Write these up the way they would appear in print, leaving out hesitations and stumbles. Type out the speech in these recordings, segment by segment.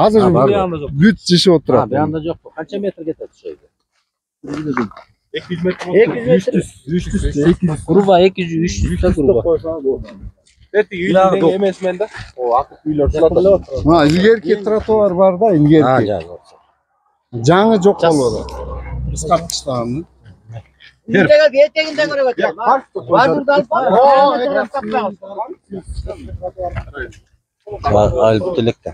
Азыр бүт жишип отурат. Буянда жок. Канча метр кетет ошойго? 200 метр. 200. Груба 200-300 да груба. Эти үйдүн эмесмен да. О, акып үйлөр сулатат. Ha, ilgerki trotuar var da ilgerki. Жаңы жок болот. Кыскартыштаганы. Үйдегі бетегінде көріп өткен. Базырды алып бар. Алып телекте.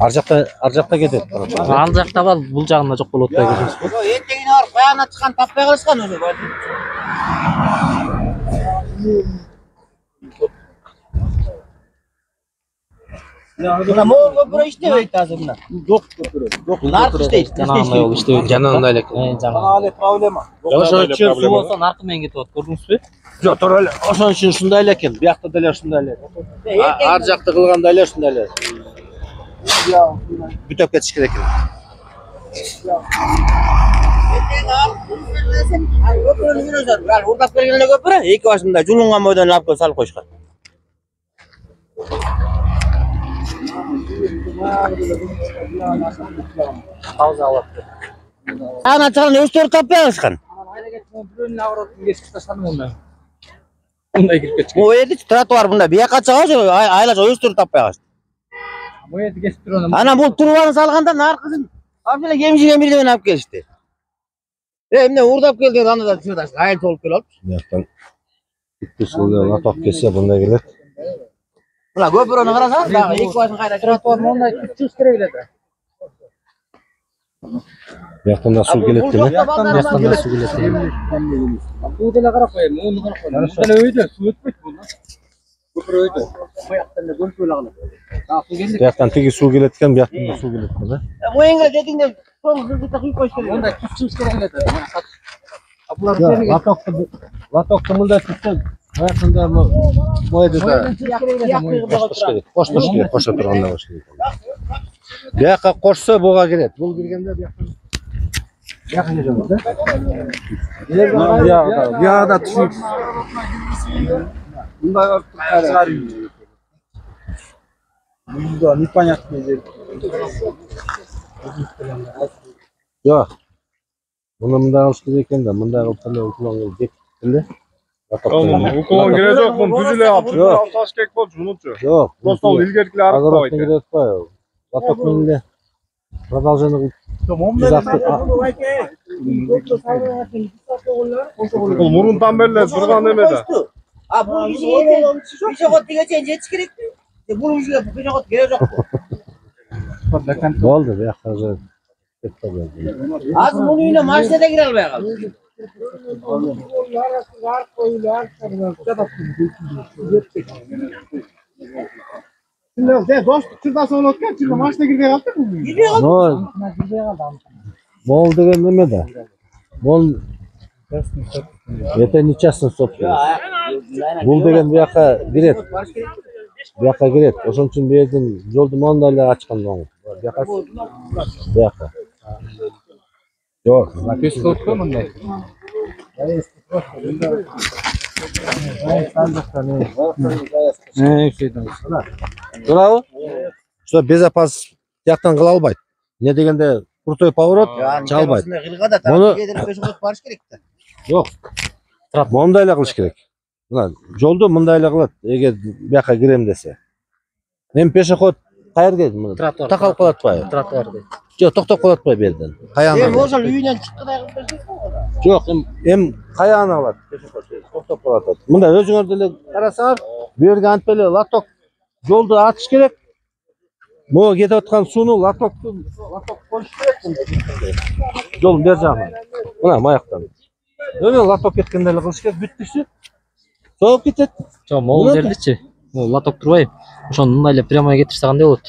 Ар жакта кетет. Ал жакта бар, бул жагында жок болот да көрсөңүз. Етегіне барып баяғына чыққан таппай қалышқан өзі. Мына мол көпірі іштебейді азыр мына. Жок көпүрө. Нарық іштейді. Жанагындай болуп иштебейт. Жанагындай элекен. Али проблема. Ошон үчүн суу болсо наркы менен кетип атат, көрдүңүзбү? Жок, туура эле. Ошон үчүн ушундай элекен. Биякта деле ушундай эле. Ар жакты кылганда эле ушундай эле. Бүтөп кетиш керек экен. Көпірінің өзі бар. Ұрдап келгенде көпірі, екі басында жұлынған бойдан лапқа салып қойышқан. Пауза алат. Ана чағын өз торы таппай қалышқан. Мындай кирип кетчү. О ерді тротуар бұнда бияққа чаға айлаш өз торы таппай қалышты. Ана бұл тұрғаны салғанда нарқызын абдылы кемшіген бірден алып келішті. Міне ұрдап келген анда да түсірдашты, айыл толып кел алып. Бияктан итти сууга латок келсе мындай келет. Мына көпіріні қараса, дағы екі басын қайда тротуар Мындай күчүс керек эле. Бияктан да суу келет деме. Бияктан да суу келет. Бул деле карап коем, муну карап коем. Бул деле өйдө суу өтпөйт бул. Көпүр өйдө. Бияктан да көрпө эле калат. Бияктан тиги суу келет экен, бияктан да суу келет да. Моеңге детиңде соң кызгыта күйіп қойыш керек. Мындай күчүс керек эле. Латокты мындай tutsa, аяқында мойды да. Қоштырыш керек, қоша тұрғанда қош керек. Бияққа қошса буға келет. Бұл келгенде бияқтан. Бияққа келеміз да? Бияқта түшіп. Мындай қар. Мында непонятный жер. Жоқ. Мұны мында алыш керек екен да, мында қылып қандай ұтылған деп келді. Уклон керек жоқ, мұны түзіле алып таш керек болды, жұмытшы. Жоқ. Просто ол илгеркілер арықтабайды. Агородтың керек қой. Латок менде продолжение Бұл мұрынтан берле тұрған емеді. Бұл күйші қот деген сен жетіш керек пе? Бұл күйші қот керек жоқ. болды, бияққа жер. Аз бұл үйіне машинада кіре албай қалды. Мол деген неме да? Мол это не частный собственность. Бул деген бияққа кирет. Бияққа кирет. Ошон үчүн бу жерден жолду мондай эле ачкан оң. Бияққа. Жоқ, Көз кылып мындай. Туурабы? Что безопасность тияктан кыла албайт. Не дегенде крутой поворот чалбайт. Муну жок. Мондай эле кылыш керек. Мына жолду мындай эле кылат. Эгер бияка кирем десе. Эми пешеход кайерге такалып калат атпайбы? Тротуарды. Жок, токтоп калат атпайбы бу жерден? Каяна? Ошол үйүнөн чыккыдай кылып берсең. Жок, эми каяна алат? Токтоп калат. Мында өзүңөр деле карасаңар, бу жерге антип эле латок жолду ачыш керек. Могу кетип аткан сууну латок коюш керек. Жолдун бер жагына. Мына маяктан. Эми латок кеткенде эле кылыш керек, бүттүсү. Соғып кетет. Жок, могул жердичи. Латок турбайбы. Ошону мындай эле прямой кетирсе кандай болот?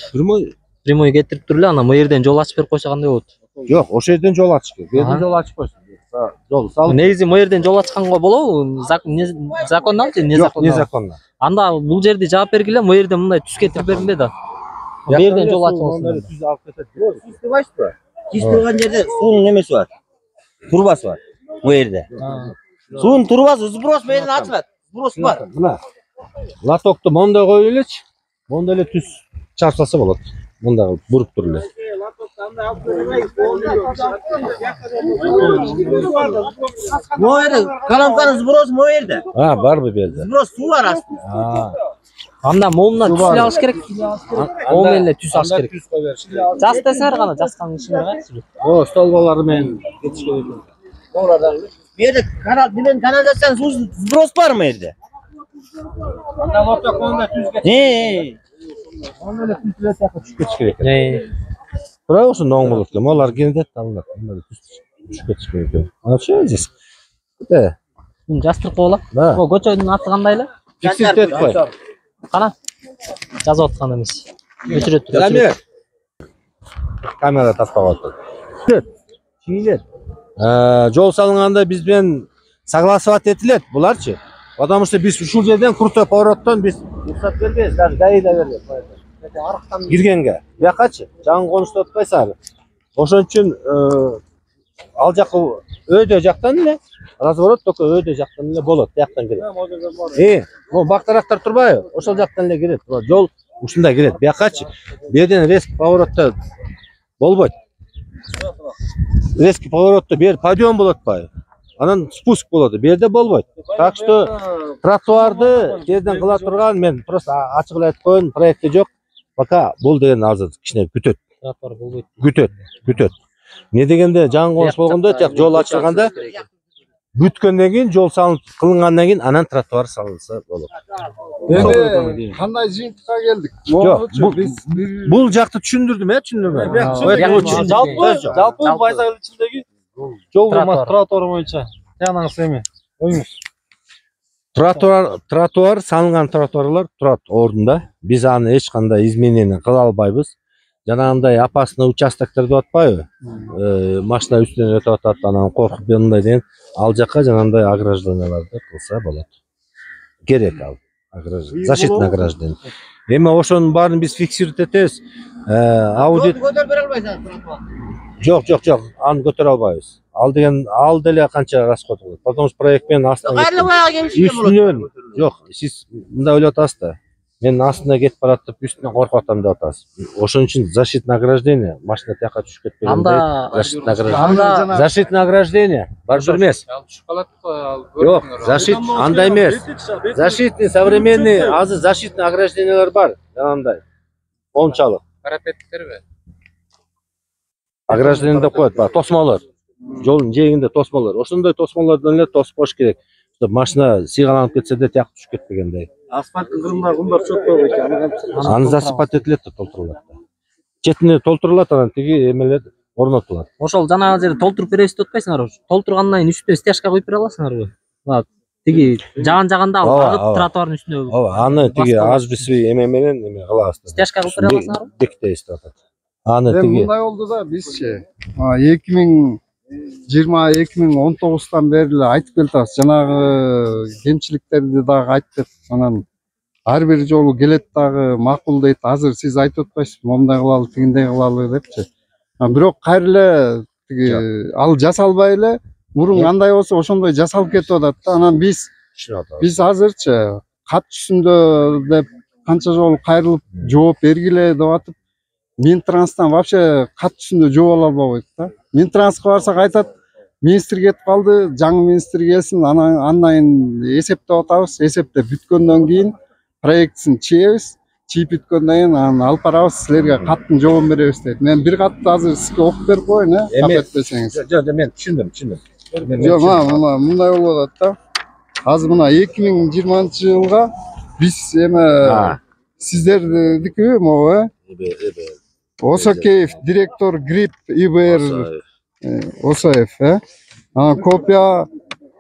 Прямой кетирип туруп эле ана бу жерден жол ачып берип койсо кандай болот? Жок, ошол жерден жол ачыш керек. Бу жерден жол ачып койсун. Жол салып. Негизи бу жерден жол ачканга болобу? Законно же, незаконно? Незаконно. Анда бул жерди жаап бергиле, бу жерден мындай түз кетирип бергиле да. Бу жерден жол ачып алсын. Түз алып кетет. Сиз турбайсызбы? Сиз турган жерде суунун немеси бар. Турбасы бар. Бу жерде. Суунун турбасы сброс менен ачылат. Сброс бар. Мына латокты мондай коюп элечи. Монда эле түз чарчаса болот. Мында буруп туруп эле. Mo yerде kalamkanın zbros mo yerде. Барбы бу жерде? Zbros su var aslında. Анда момунан түз эле алыш керек. Мом эле түз алыш керек. Жас десеңер гана жасканын ишине кайсы. О, столбалары менен кетишкен экен. Bir yerde kanalizasyon su zbros var mı yerde? Анда орток монда түз кет. Аны эле түз эле тияка түшүп кетиш керек экен. Тура ушунда оң болот экен. Алар кенде алынат. Мында түз түшүп кетиш керек экен. Вообще здесь. Кете. Жастырып коела. Да. О, көчөнүн аты кандай эле? Фиксировать этип кой. Кана? Жазып аткан эмес. Өчүрөт. Камера. Камера таспап атат. Чийлет. Жол салынганда биз менен согласовать этилет буларчы. Потому что биз ушул жерден крутой повороттон биз рұқсат бербейбиз, даже ГАИ да бербейт. Киргенге. Бuyakачы, жаңы конушту отпайсыңар. Ошон үчүн ал жакка өйдө жактан эле разворот только өйдө жактан эле болот, жактан кирет. Могу бак тарактар турбайбы? Ошол жактан эле кирет. Жол ушундай кирет. Бuyakачы. Бу жерден резкий поворотто болбойт. Резкий поворотто бер подъем болот атпайбы? Анан спуск болот. Бу жерде болбойт. Так что тротуарды жерден кыла турган мен просто ачык эле айтып коеюн, проекти жок. Пока бул деген азыр кичине күтөт. Тротуар болбойт. Күтөт. Не дегенде жаңы конуш болгондо тияк жол ачылганда бүткөндөн кийин жол салынып кылынгандан кийин анан тротуар салынса болот. Эми кандай жыйынтыкка келдик? Жок, бул жакты түшүндүрдүм, түшүндүрбөм. Жалпы Байзак ичиндеги жол тротуар боюнча. Жанагысы эми. Оюңуз. Тротуар салынган тротуарлар турат ордунда. Биз аны эч кандай изменение кыла албайбыз. Жанагындай опасный участоктор деп атпайбы? Машина үстүнөн өтүп атат, анан коркуп мындай деген ал жакка жанагындай огражденияларды кылса болот. Керек ал. Защитный ограждение. Эми ошонун баарын биз фиксировать этебиз. Аудит Götür bir almaysan trotуар. Жок, аны көтөрө албайбыз. Ал деген ал деле канча расход болот. Потому что проект менен астына Кайрылып аяга келишке болот. үстүнөн. Жок, сиз мындай ойлоп атасыз да. Мен астына кетип барат деп үстүнөн коркуп атам деп атасыз. Ошон үчүн защитный ограждение, машина тияка түшүп кетпегенде. Защитный ограждение бар эмес. Жок, андай эмес. Защитный современный азыр защитный ограждениялар бар. Жанагындай. Ончалык. Парапеттерби? Ограждение деп коет, бар, тосмолор. Жолдун жээгинде тосмолор. Ошондой тосмолордон эле тосуп коюш керек. Чтоб машина сыйгаланып кетсе да тияк түшүп кетпегендей. Асфальттын кырында кумдар чөкпөй экен. Аны засыпать этилет да толтурулат. Четине толтурулат, анан тиги эмелер орнотулат. Ошол жанагы жерде толтуруп беребиз деп атпайсыңарбы? Толтургандан кийин үстүнө стяжка коюп бере аласыңарбы? Тиги жаган-жаганда агып тротуардын үстүнө. Ооба, аны тиги ажбиси эме менен эме кылабыз. Стяжка кылып бере аласыңарбы? Бекитебиз деп атат. Аны Эми тиги мындай болду да бизчи 2020-2019 бери эле айтып келатабыз. Жанагы кемчиликтерди дагы айтып, анан ар бир жолу келет дагы макул дейт. Азыр сиз айтып атпайсызбы, момундай кылалы, тигиндей кылалы депчи. Бирок кайра эле тиги ал жасалбай эле мурун кандай болсо ошондой жасалып кетип атат да. Анан биз азырчы кат жүзүндө деп канча жолу кайрылып жооп бергиле деп атып, Минтранстан вообще кат жүзүндө жооп ала албайбыз да. Минтранска барсак айтат, министр кетип калды, жаңы министр келсин, андан кийин эсептеп атабыз. Эсептеп бүткөндөн кийин проектин чийебиз. Чийип бүткөндөн кийин аны алып барабыз, силерге каттын жообун беребиз дейт. Мен бир катты азыр сизге окуп берип коеюн, капетпесеңиз. Жок, мен түшүндүм. Жок, мындай болуп атат да. Азыр мына 2020-жылга биз эме сиздердики могу Осакеев, директор ГРИП ИБР Осаев, Копия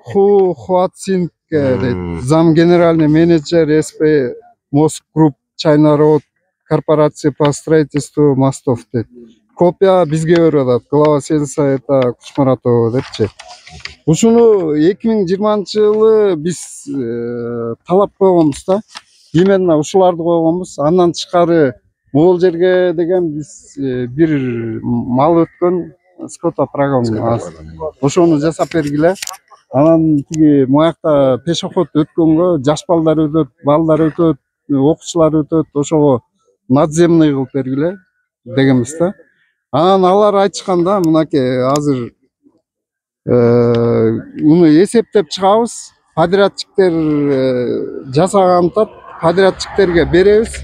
Хуатсинг, зам генеральный менеджер СП Москрупп Чайна Роуд корпорация по строительству мостов дейт. Копия бизге берип атат, глава сельсовета Кучмаратова депчи. Ушуну 2020-жылы биз талап койгонбуз да. Именно ушуларды койгонбуз. Андан тышкары могул жерге деген биз бир мал өткөн скотопрогон ошону жасап бергиле. Анан тиги моякта пешоход өткөнгө жаш балдар өтөт, окуучулар өтөт, ошого надземный кылып бергиле дегенбиз да. Анан алар айтышканда мынакей азыр муну эсептеп чыгабыз. Подрядчиктер жасагантат подрядчиктерге беребиз.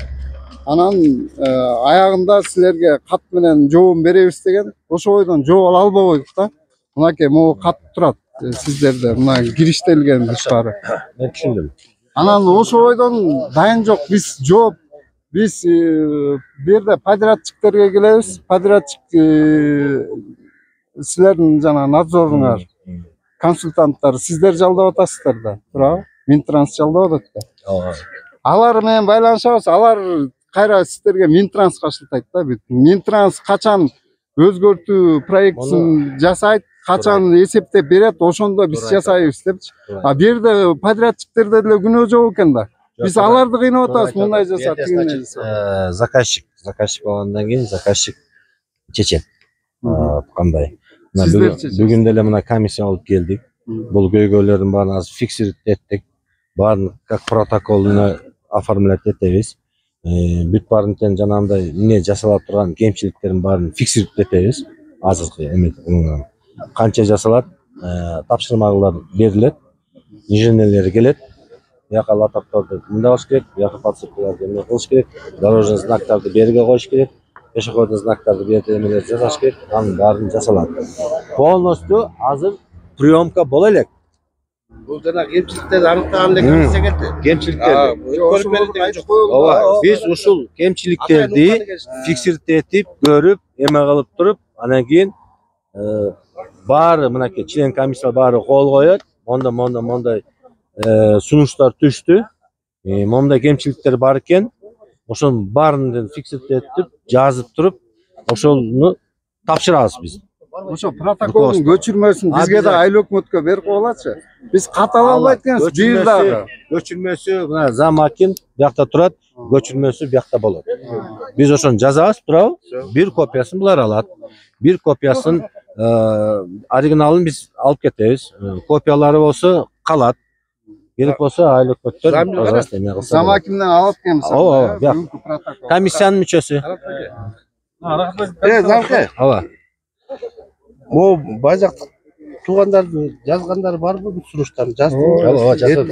Анан аягында силерге кат менен жообун беребиз деген ошо ойдон жооп ала албай койдук да. Мынакей могу кат турат сиздерде мына кириштелген баары. Мен түшүндүм. Анан ошо ойдон дайын жок. Биз жооп биз бу жерде подрядчиктерге келебиз. Подрядчик силердин жана надзоруңар консультанттар сиздер жалдап атасыздар да, туурабы? Минтранс жалдап атат да. Алар менен байланышабыз. Алар кайра сиздерге Минтранс кошултайт да. Минтранс качан өзгөртүү проектин жасайт, качан эсептеп берет, ошондо биз жасайбыз депчи. А бу жерде подрядчиктерде деле күнөө жок экен да. Биз аларды кыйнап атабыз, мындай жаса, тигиндей жаса. Заказчик болгондон кийин заказчик чечет. Кандай? Сиздер чечесиз. Бүгүн деле мына комиссия алып келдик. Бул көйгөйлөрдүн баарын азыр фиксировать эттик. Баарын как протоколуна оформлять этебиз. Бүт баарын тең жанагындай эмне жасалып турган кемчиликтердин баарын фиксировать этебиз. Азыркы эме канча жасалат, тапшырмалар берилет, инженерлер келет. Бияка лотокторду мындай кылыш керек, бияка подсыпкаларды эмне кылыш керек, дорожный знактарды бериге коюш керек, пешеходный знактарды бериге эмелер жасаш керек, анын баарын жасалат. Полностью азыр приемка боло элек. Бул жана кемчиликтерди аныктаган эле комиссия келди. Кемчиликтерди ооба, биз ушул кемчиликтерди фиксировать этип, көрүп, эме кылып туруп, анан кийин баары мынакей член комиссия баары кол коет. Мондай сунуштар түштү. Мондай кемчиликтер бар экен. Ошонун баарын фиксировать этип, жазып туруп, ошону тапшырабыз биз. Ошо протоколдун көчүрмөсүн бизге да айыл өкмөткө берип койгулачы. Биз кат ала албайт экенбиз. Бир дагы көчүрмөсү мына Замакин биякта турат, көчүрмөсү биякта болот. Биз ошону жазабыз, туурабы? Бир копиясын булар алат. Бир копиясын оригиналын биз алып кетебиз. Копиялары болсо калат. Керек болсо айыл өкмөттөр пожалуйста эме кылса. Замакинден алып келемиз. Ооба, комиссиянын мүчөсү. Замке. Ооба. Могу бажак туугандардын жазгандары барбы бул сунуштарды? Жаздым. Ооба, жазып.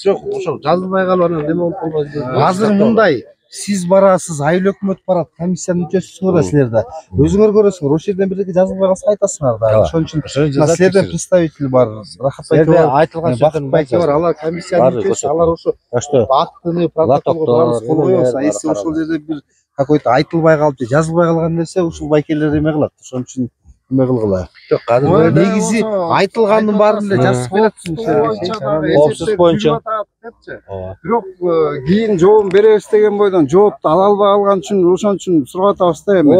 Жок, ошол жазылбай калып анан неме болуп калбайбы? Азыр мындай, сиз барасыз, айыл өкмөт барат, комиссиянын мүчөсүсүңөр да силер да. Өзүңөр көрөсүңөр, ошол жерден бирдеке жазылбай калса айтасыңар да. Ошон үчүн силерден представитель бар. Рахат байке бар. Айтылган Бакыт байке бар. Алар комиссиянын мүчөсү, алар ошо актыны протоколго барабыз, кол коебуз. А если ошол жерде бир какой-то айтылбай калып же жазылбай калган нерсе, ушул байкелер эме кылат. Ошон үчүн эме кылгыла. Жок, азыр Негизи айтылгандын баарын эле жазып берет. Коопсуз боюнча. Бирок кийин жообун беребиз деген бойдон жоопту ала албай калган үчүн ошон үчүн сурап атабыз да эми.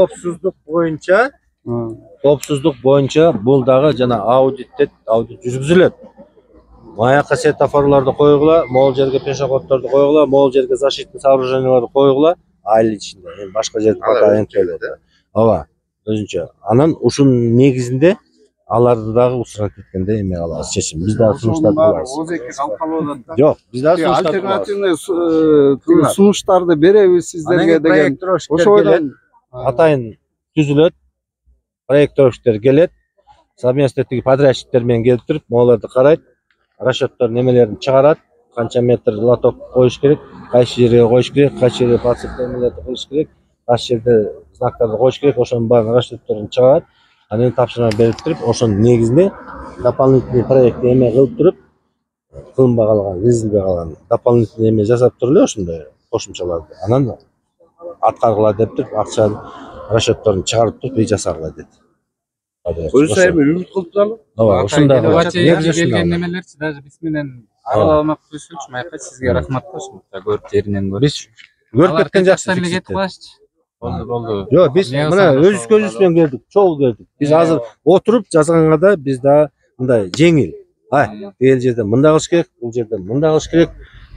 Коопсуздук боюнча бул дагы жана аудит жүргүзүлөт. Маяка светофорлорду койгула, могул жерге пешеходдорду койгула, могул жерге защитный сооруженияларды койгула, айыл ичинде. Эми башка жерде пока энтелет. Ооба, өзүнчө. Анан ушунун негизинде аларды дагы устранить эткенде эме алабыз чечим. Биз дагы сунуштарды алабыз. Озеки калкалып атат да. Жок, биз дагы сунуштарды алабыз. Альтернативный сунуштарды беребиз сиздерге деген. Ошо ойдон Атайын түзүлөт. Проектировщиктер келет. Совместно тиги подрядчиктер менен келип туруп, могуларды карайт. Расчеттордун немелерин чыгарат. Канча метр лоток коюш керек, кайсы жерге коюш керек, кайсы жерге подсыпкаларды кылыш керек, кайсы жерде знактарды коюш керек, ошонун баарын расчетторун чыгарат. Анан тапшырма берип туруп, ошонун негизинде дополнительный проект эме кылып туруп, кылынбай калган, изилбей калган дополнительный эме жасап туруп эле ошондой кошумчаларды. Анан аткаргыла деп туруп, акчанын расчетторун чыгарып туруп, жасагыла дейт. өзү эми үмүт кылып туралы. Ооба, ушундай келген немелерчи даже биз менен аралап көрсөчү, майка сизге рахмат болсун. Көрүп жеринен көрүш. көрүп кеткен жакшы эле кетип калышчы. Болду. Жок, биз мына өз көзүбүз менен келдик, чогуу келдик. Биз азыр отуруп жазганга да биз да мындай жеңил. Бул жерде мындай кылыш керек, бул жерде мындай кылыш керек.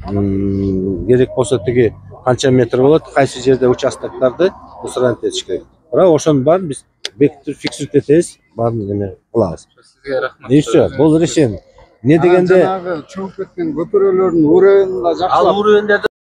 Керек болсо тиги канча метр болот, кайсы жерде участоктарды устранить этиш керек. Бирок ошонун баарын биз бекитип фиксировать этебиз, баарын эме кылабыз. Сизге рахмат. И всё, бул решение. Не дегенде жанагы чөгүп кеткен көпүрөлөрдүн уровенин да жакшылап. ал уровендерди